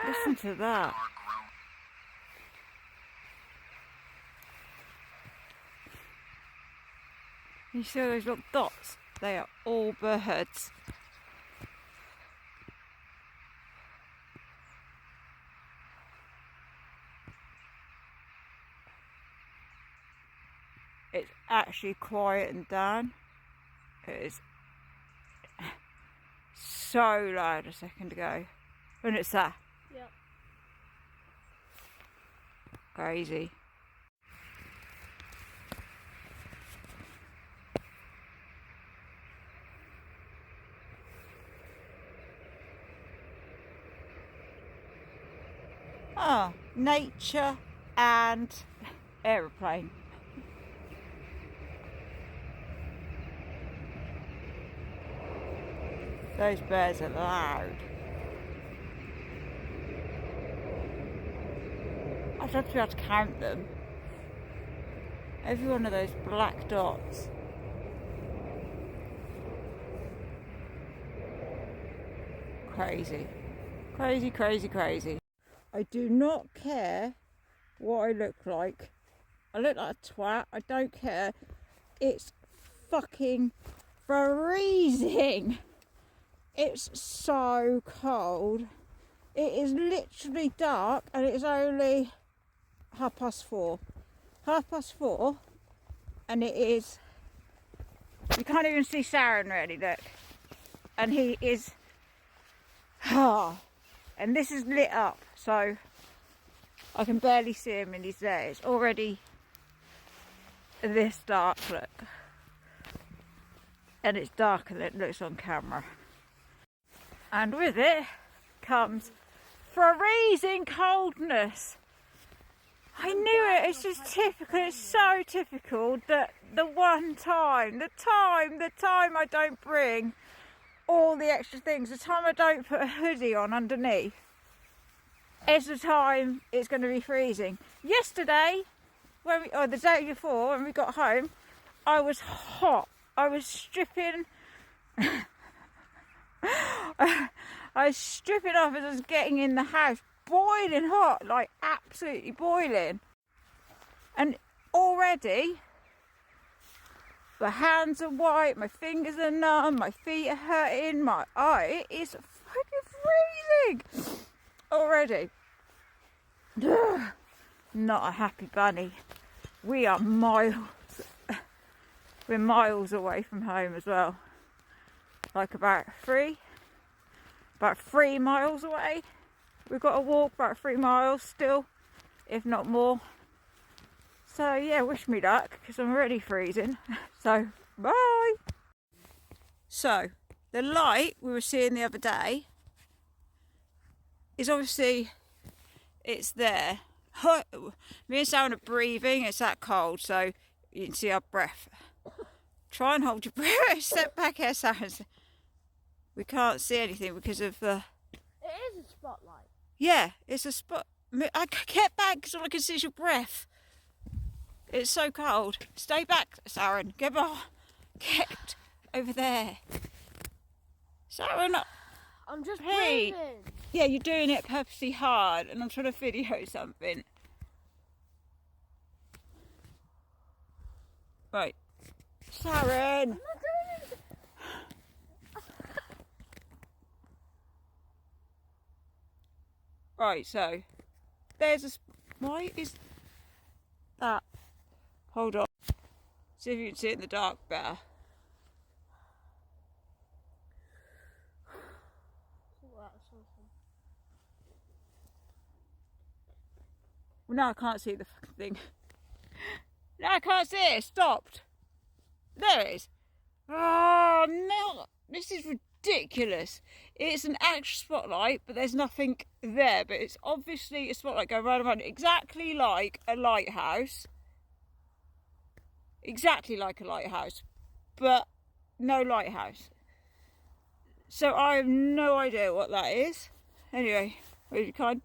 Listen to that. You see those little dots? They are all birds. It's actually quietened down. It is so loud a second ago. When it's that. Yep. Crazy. Ah, nature and aeroplane. Those birds are loud. I'd love to be able to count them. Every one of those black dots. Crazy. Crazy, crazy, crazy. I do not care what I look like. I look like a twat. I don't care. It's fucking freezing. It's so cold. It is literally dark and it's only 4:30. 4:30 and it is... You can't even see Saren really, look. And he is... and this is lit up, so I can barely see him and he's there. It's already this dark, look. And it's darker than it looks on camera. And with it comes freezing coldness. I knew it. It's just typical. It's so typical that the time I don't bring all the extra things, the time I don't put a hoodie on underneath, is the time it's going to be freezing. Yesterday, or the day before, when we got home, I was hot. I was stripping. I was stripping off as I was getting in the house, boiling hot, like absolutely boiling. And already, my hands are white, my fingers are numb, my feet are hurting, it is fucking freezing already. Not a happy bunny. We're miles away from home as well. Like about 3 miles away. We've got to walk about 3 miles still, if not more. So yeah, wish me luck, because I'm already freezing. So, bye! So, the light we were seeing the other day is obviously, it's there. Me and Sam are breathing, it's that cold, so you can see our breath. Try and hold your breath. Step back here, Sam. We can't see anything because of the... It is a spotlight. Yeah, it's a spot. I get back because all I can see is your breath. It's so cold. Stay back, Saren. Get over there. Saren. I'm just hey. breathing. Yeah, you're doing it purposely hard and I'm trying to video something. Right. Saren. I'm not doing it. Right, so there's a... Why is that? Hold on. See if you can see it in the dark better. Well, now I can't see the fucking thing. Now I can't see it. It stopped. There it is. Oh, no. This is ridiculous. It's an actual spotlight, but there's nothing there. But it's obviously a spotlight going round and round, exactly like a lighthouse. Exactly like a lighthouse, but no lighthouse. So I have no idea what that is. Anyway, really kind.